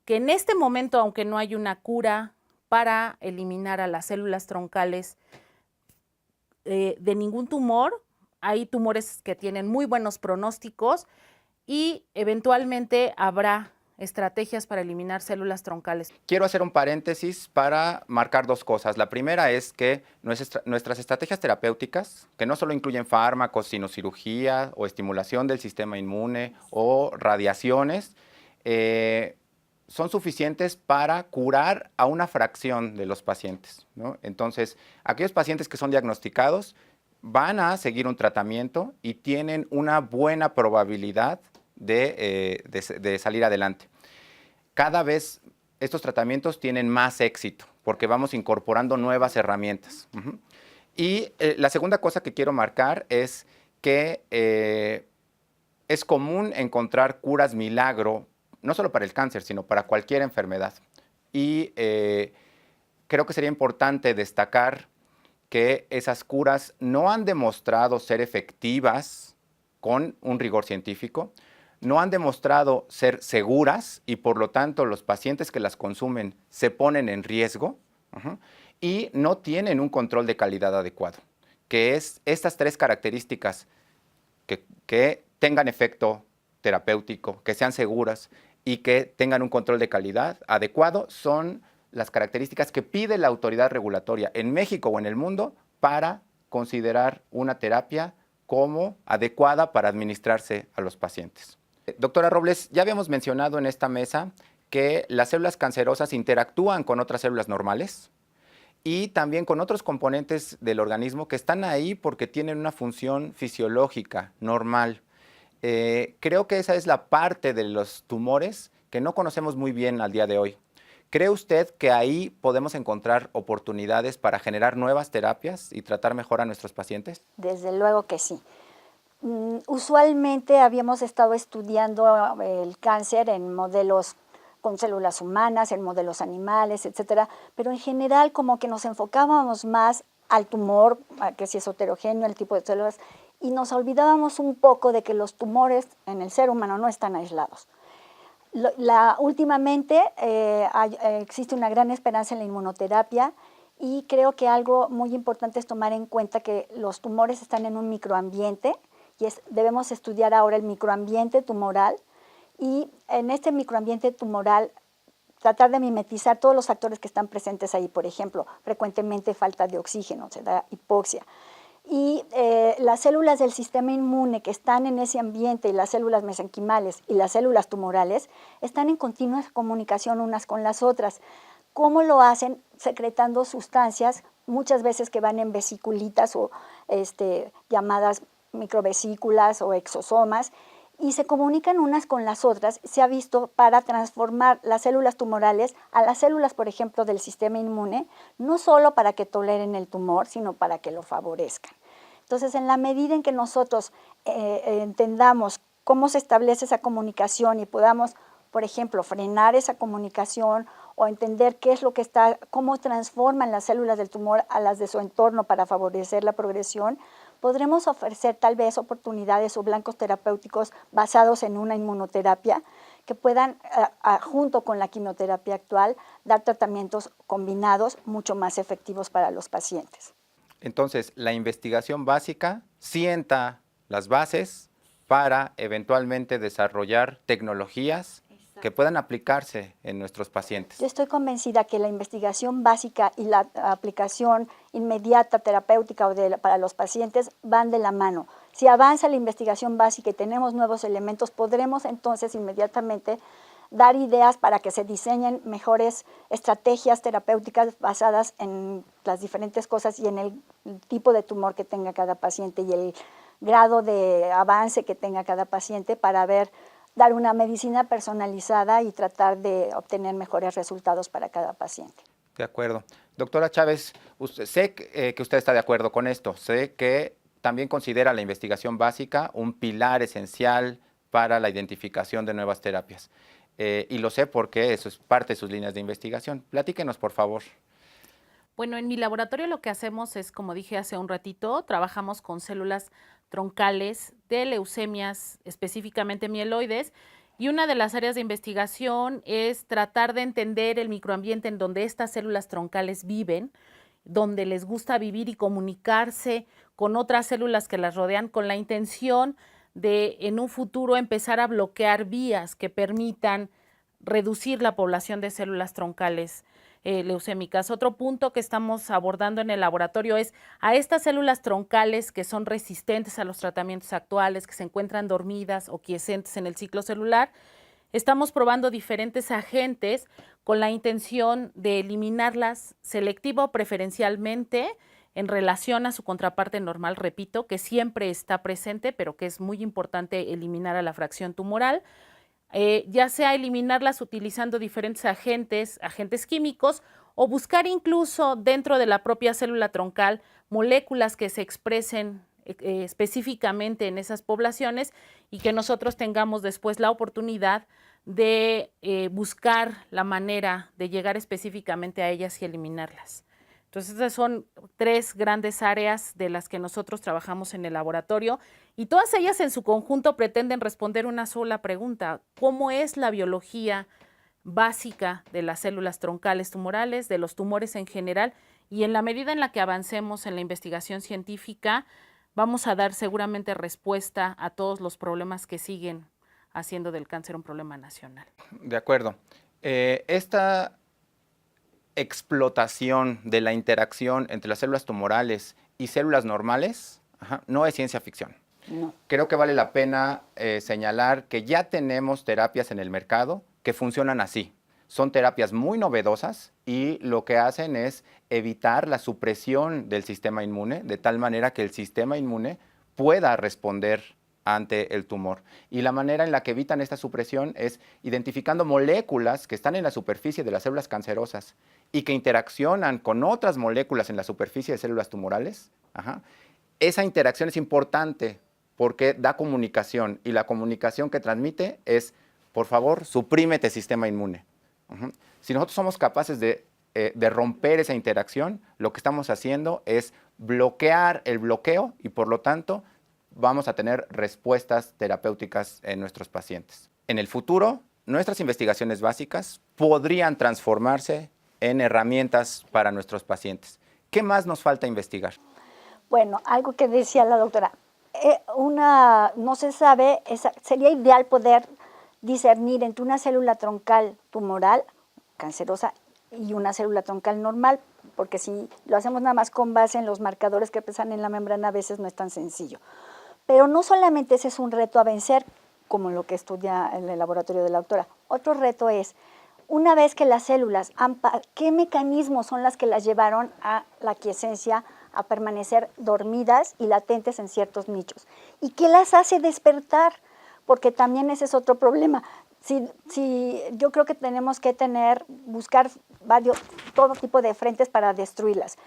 Speaker 6: que en este momento, aunque no hay una cura para eliminar a las células troncales de ningún tumor, hay tumores que tienen muy buenos pronósticos y eventualmente habrá estrategias para eliminar células troncales.
Speaker 2: Quiero hacer un paréntesis para marcar dos cosas. La primera es que nuestras estrategias terapéuticas, que no solo incluyen fármacos, sino cirugía o estimulación del sistema inmune o radiaciones, son suficientes para curar a una fracción de los pacientes, ¿no? Entonces, aquellos pacientes que son diagnosticados van a seguir un tratamiento y tienen una buena probabilidad de salir adelante. Cada vez estos tratamientos tienen más éxito porque vamos incorporando nuevas herramientas. Y la segunda cosa que quiero marcar es que es común encontrar curas milagro, no solo para el cáncer, sino para cualquier enfermedad. Y creo que sería importante destacar que esas curas no han demostrado ser efectivas con un rigor científico, no han demostrado ser seguras y por lo tanto los pacientes que las consumen se ponen en riesgo y no tienen un control de calidad adecuado, que es estas tres características que tengan efecto terapéutico, que sean seguras y que tengan un control de calidad adecuado son las características que pide la autoridad regulatoria en México o en el mundo para considerar una terapia como adecuada para administrarse a los pacientes. Doctora Robles, ya habíamos mencionado en esta mesa que las células cancerosas interactúan con otras células normales y también con otros componentes del organismo que están ahí porque tienen una función fisiológica normal. Creo que esa es la parte de los tumores que no conocemos muy bien al día de hoy. ¿Cree usted que ahí podemos encontrar oportunidades para generar nuevas terapias y tratar mejor a nuestros pacientes?
Speaker 5: Desde luego que sí. Usualmente habíamos estado estudiando el cáncer en modelos con células humanas, en modelos animales, etcétera, pero en general como que nos enfocábamos más al tumor, que si es heterogéneo, el tipo de células, y nos olvidábamos un poco de que los tumores en el ser humano no están aislados. Últimamente existe una gran esperanza en la inmunoterapia y creo que algo muy importante es tomar en cuenta que los tumores están en un microambiente y debemos estudiar ahora el microambiente tumoral y en este microambiente tumoral tratar de mimetizar todos los factores que están presentes ahí, por ejemplo, frecuentemente falta de oxígeno, se da hipoxia. Y las células del sistema inmune que están en ese ambiente y las células mesenquimales y las células tumorales están en continua comunicación unas con las otras. ¿Cómo lo hacen? Secretando sustancias, muchas veces que van en vesiculitas o llamadas microvesículas o exosomas, y se comunican unas con las otras, se ha visto para transformar las células tumorales a las células, por ejemplo, del sistema inmune, no solo para que toleren el tumor, sino para que lo favorezcan. Entonces, en la medida en que nosotros entendamos cómo se establece esa comunicación y podamos, por ejemplo, frenar esa comunicación o entender qué es lo que cómo transforman las células del tumor a las de su entorno para favorecer la progresión, podremos ofrecer tal vez oportunidades o blancos terapéuticos basados en una inmunoterapia que puedan, junto con la quimioterapia actual, dar tratamientos combinados mucho más efectivos para los pacientes.
Speaker 2: Entonces, la investigación básica sienta las bases para eventualmente desarrollar tecnologías que puedan aplicarse en nuestros pacientes.
Speaker 5: Yo estoy convencida que la investigación básica y la aplicación inmediata terapéutica para los pacientes van de la mano. Si avanza la investigación básica y tenemos nuevos elementos, podremos entonces inmediatamente dar ideas para que se diseñen mejores estrategias terapéuticas basadas en las diferentes cosas y en el tipo de tumor que tenga cada paciente y el grado de avance que tenga cada paciente para dar una medicina personalizada y tratar de obtener mejores resultados para cada paciente.
Speaker 2: De acuerdo. Doctora Chávez, sé que usted está de acuerdo con esto. Sé que también considera la investigación básica un pilar esencial para la identificación de nuevas terapias. y lo sé porque eso es parte de sus líneas de investigación. Platíquenos, por favor.
Speaker 6: Bueno, en mi laboratorio lo que hacemos es, como dije hace un ratito, trabajamos con células troncales de leucemias, específicamente mieloides, y una de las áreas de investigación es tratar de entender el microambiente en donde estas células troncales viven, donde les gusta vivir y comunicarse con otras células que las rodean, con la intención de en un futuro empezar a bloquear vías que permitan reducir la población de células troncales leucémicas. Otro punto que estamos abordando en el laboratorio es a estas células troncales que son resistentes a los tratamientos actuales, que se encuentran dormidas o quiescentes en el ciclo celular. Estamos probando diferentes agentes con la intención de eliminarlas selectivo o preferencialmente en relación a su contraparte normal, repito, que siempre está presente, pero que es muy importante eliminar a la fracción tumoral. Ya sea eliminarlas utilizando diferentes agentes químicos o buscar incluso dentro de la propia célula troncal moléculas que se expresen específicamente en esas poblaciones y que nosotros tengamos después la oportunidad de buscar la manera de llegar específicamente a ellas y eliminarlas. Entonces, esas son 3 grandes áreas de las que nosotros trabajamos en el laboratorio y todas ellas en su conjunto pretenden responder una sola pregunta: ¿cómo es la biología básica de las células troncales tumorales, de los tumores en general? Y en la medida en la que avancemos en la investigación científica, vamos a dar seguramente respuesta a todos los problemas que siguen haciendo del cáncer un problema nacional.
Speaker 2: De acuerdo. Esta explotación de la interacción entre las células tumorales y células normales no es ciencia ficción.
Speaker 5: No.
Speaker 2: Creo que vale la pena señalar que ya tenemos terapias en el mercado que funcionan así. Son terapias muy novedosas y lo que hacen es evitar la supresión del sistema inmune de tal manera que el sistema inmune pueda responder ante el tumor. Y la manera en la que evitan esta supresión es identificando moléculas que están en la superficie de las células cancerosas y que interaccionan con otras moléculas en la superficie de células tumorales. Esa interacción es importante porque da comunicación y la comunicación que transmite es, por favor, suprímete sistema inmune. Si nosotros somos capaces de romper esa interacción, lo que estamos haciendo es bloquear el bloqueo y por lo tanto vamos a tener respuestas terapéuticas en nuestros pacientes. En el futuro, nuestras investigaciones básicas podrían transformarse en herramientas para nuestros pacientes. ¿Qué más nos falta investigar?
Speaker 5: Bueno, algo que decía la doctora, no se sabe, sería ideal poder discernir entre una célula troncal tumoral, cancerosa, y una célula troncal normal, porque si lo hacemos nada más con base en los marcadores que pesan en la membrana, a veces no es tan sencillo. Pero no solamente ese es un reto a vencer, como lo que estudia en el laboratorio de la doctora. Otro reto es, una vez que las células, ¿qué mecanismos son las que las llevaron a la quiescencia, a permanecer dormidas y latentes en ciertos nichos? ¿Y qué las hace despertar? Porque también ese es otro problema. Yo creo que tenemos que buscar todo tipo de frentes para destruirlas.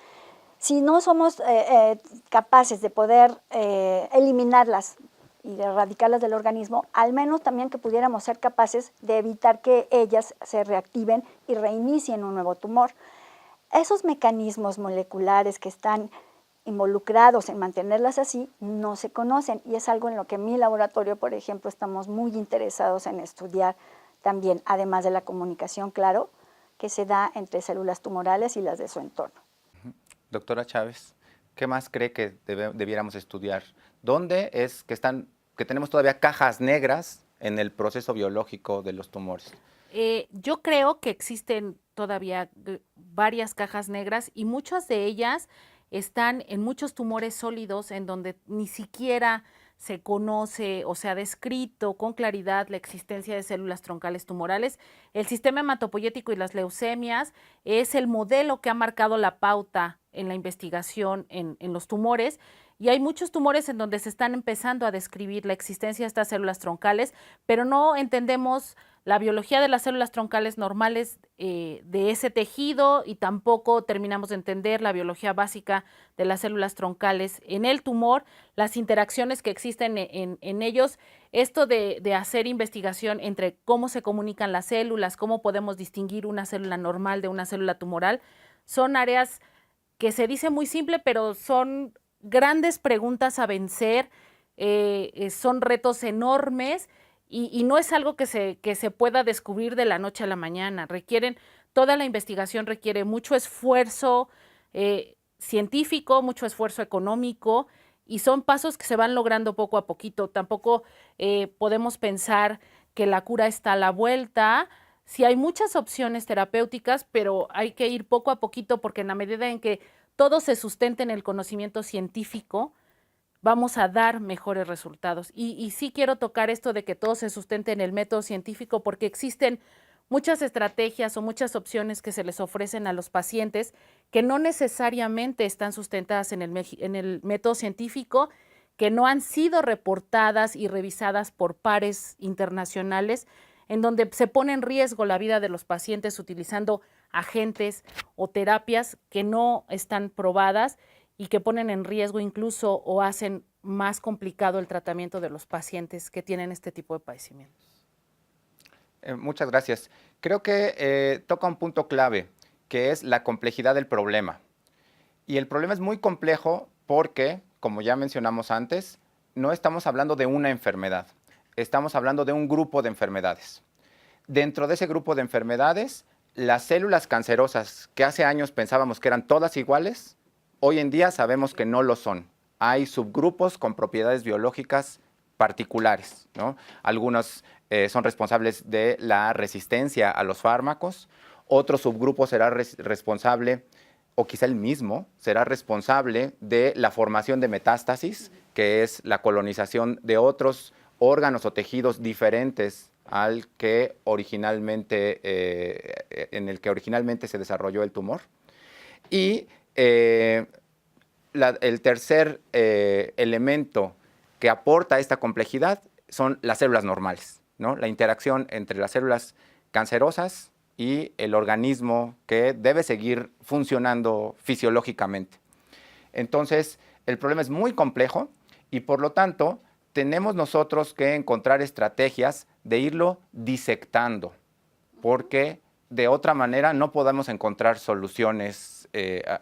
Speaker 5: Si no somos capaces de poder eliminarlas y de erradicarlas del organismo, al menos también que pudiéramos ser capaces de evitar que ellas se reactiven y reinicien un nuevo tumor. Esos mecanismos moleculares que están involucrados en mantenerlas así no se conocen y es algo en lo que en mi laboratorio, por ejemplo, estamos muy interesados en estudiar también, además de la comunicación, claro, que se da entre células tumorales y las de su entorno.
Speaker 2: Doctora Chávez, ¿qué más cree que debiéramos estudiar? ¿Dónde es que tenemos todavía cajas negras en el proceso biológico de los tumores?
Speaker 6: Yo creo que existen todavía varias cajas negras y muchas de ellas están en muchos tumores sólidos en donde ni siquiera se conoce o se ha descrito con claridad la existencia de células troncales tumorales. El sistema hematopoyético y las leucemias es el modelo que ha marcado la pauta en la investigación en los tumores Y hay muchos tumores en donde se están empezando a describir la existencia de estas células troncales, pero no entendemos la biología de las células troncales normales de ese tejido y tampoco terminamos de entender la biología básica de las células troncales en el tumor, las interacciones que existen en ellos. Esto de hacer investigación entre cómo se comunican las células, cómo podemos distinguir una célula normal de una célula tumoral, son áreas que se dice muy simple, pero son grandes preguntas a vencer, son retos enormes y no es algo que se pueda descubrir de la noche a la mañana. Toda la investigación requiere mucho esfuerzo científico, mucho esfuerzo económico y son pasos que se van logrando poco a poquito. Tampoco podemos pensar que la cura está a la vuelta. Sí hay muchas opciones terapéuticas, pero hay que ir poco a poquito porque en la medida en que todo se sustente en el conocimiento científico, vamos a dar mejores resultados. Y sí quiero tocar esto de que todo se sustente en el método científico porque existen muchas estrategias o muchas opciones que se les ofrecen a los pacientes que no necesariamente están sustentadas en el método científico, que no han sido reportadas y revisadas por pares internacionales, en donde se pone en riesgo la vida de los pacientes utilizando agentes o terapias que no están probadas y que ponen en riesgo incluso o hacen más complicado el tratamiento de los pacientes que tienen este tipo de padecimientos.
Speaker 2: Muchas gracias. Creo que toca un punto clave, que es la complejidad del problema. Y el problema es muy complejo porque, como ya mencionamos antes, no estamos hablando de una enfermedad, estamos hablando de un grupo de enfermedades. Dentro de ese grupo de enfermedades, las células cancerosas que hace años pensábamos que eran todas iguales, hoy en día sabemos que no lo son. Hay subgrupos con propiedades biológicas particulares, ¿no? Algunos son responsables de la resistencia a los fármacos, otro subgrupo será responsable, o quizá el mismo, será responsable de la formación de metástasis, que es la colonización de otros órganos o tejidos diferentes al que originalmente, en el que originalmente se desarrolló el tumor. Y el tercer elemento que aporta esta complejidad son las células normales, ¿no? La interacción entre las células cancerosas y el organismo que debe seguir funcionando fisiológicamente. Entonces, el problema es muy complejo y por lo tanto tenemos nosotros que encontrar estrategias de irlo disectando, porque de otra manera no podemos encontrar soluciones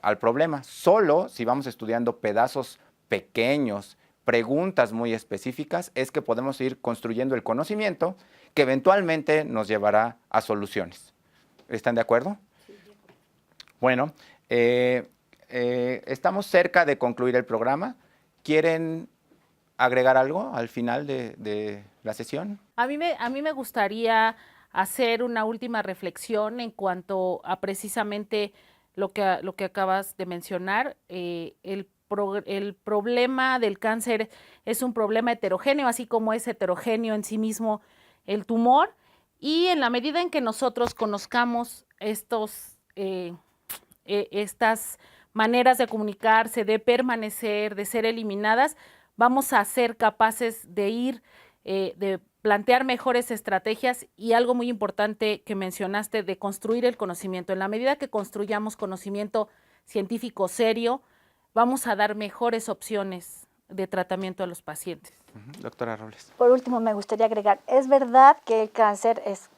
Speaker 2: al problema. Solo si vamos estudiando pedazos pequeños, preguntas muy específicas, es que podemos ir construyendo el conocimiento que eventualmente nos llevará a soluciones. ¿Están de acuerdo? Sí. Bueno, estamos cerca de concluir el programa. ¿Quieren agregar algo al final de la sesión?
Speaker 6: A mí me gustaría hacer una última reflexión en cuanto a precisamente lo que acabas de mencionar. El problema del cáncer es un problema heterogéneo, así como es heterogéneo en sí mismo el tumor. Y en la medida en que nosotros conozcamos estas maneras de comunicarse, de permanecer, de ser eliminadas, vamos a ser capaces de de plantear mejores estrategias y algo muy importante que mencionaste, de construir el conocimiento. En la medida que construyamos conocimiento científico serio, vamos a dar mejores opciones de tratamiento a los pacientes.
Speaker 2: Doctora Robles.
Speaker 5: Por último, me gustaría agregar, es verdad que el cáncer es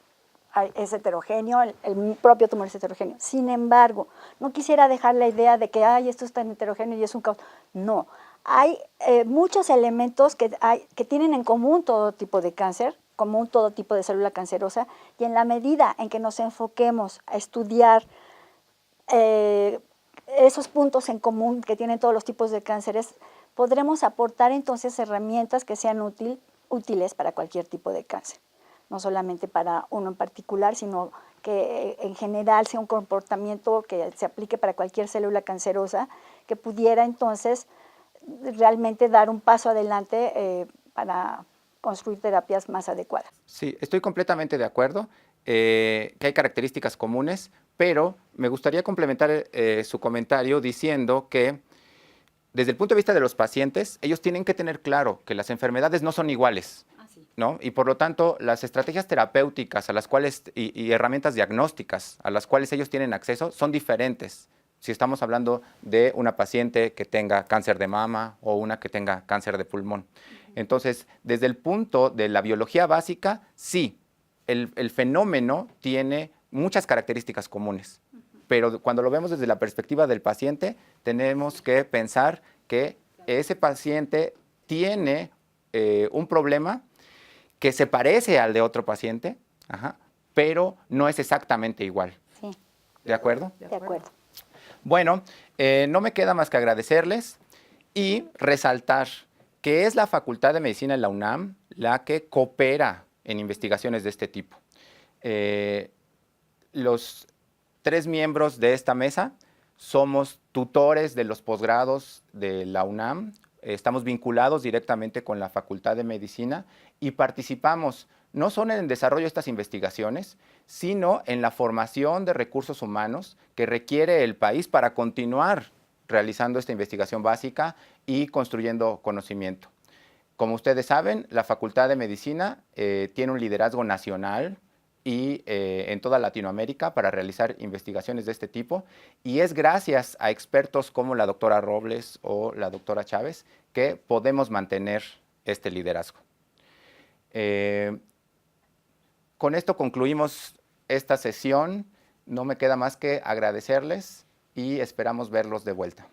Speaker 5: heterogéneo, el propio tumor es heterogéneo. Sin embargo, no quisiera dejar la idea de que esto es tan heterogéneo y es un caos. No, hay muchos elementos que tienen en común todo tipo de cáncer, común todo tipo de célula cancerosa, y en la medida en que nos enfoquemos a estudiar esos puntos en común que tienen todos los tipos de cánceres, podremos aportar entonces herramientas que sean útiles para cualquier tipo de cáncer. No solamente para uno en particular, sino que en general sea un comportamiento que se aplique para cualquier célula cancerosa, que pudiera entonces realmente dar un paso adelante para construir terapias más adecuadas.
Speaker 2: Sí, estoy completamente de acuerdo, que hay características comunes, pero me gustaría complementar su comentario diciendo que desde el punto de vista de los pacientes, ellos tienen que tener claro que las enfermedades no son iguales, ¿no? Y por lo tanto, las estrategias terapéuticas a las cuales, y herramientas diagnósticas a las cuales ellos tienen acceso son diferentes. Si estamos hablando de una paciente que tenga cáncer de mama o una que tenga cáncer de pulmón. Entonces, desde el punto de la biología básica, sí, el fenómeno tiene muchas características comunes, pero cuando lo vemos desde la perspectiva del paciente, tenemos que pensar que ese paciente tiene un problema que se parece al de otro paciente, pero no es exactamente igual.
Speaker 5: Sí.
Speaker 2: ¿De acuerdo?
Speaker 5: De acuerdo.
Speaker 2: Bueno, no me queda más que agradecerles y resaltar que es la Facultad de Medicina de la UNAM la que coopera en investigaciones de este tipo. Los 3 miembros de esta mesa somos tutores de los posgrados de la UNAM, estamos vinculados directamente con la Facultad de Medicina y participamos no solo en el desarrollo de estas investigaciones, sino en la formación de recursos humanos que requiere el país para continuar realizando esta investigación básica y construyendo conocimiento. Como ustedes saben, la Facultad de Medicina tiene un liderazgo nacional y en toda Latinoamérica para realizar investigaciones de este tipo, y es gracias a expertos como la doctora Robles o la doctora Chávez que podemos mantener este liderazgo. Con esto concluimos esta sesión. No me queda más que agradecerles y esperamos verlos de vuelta.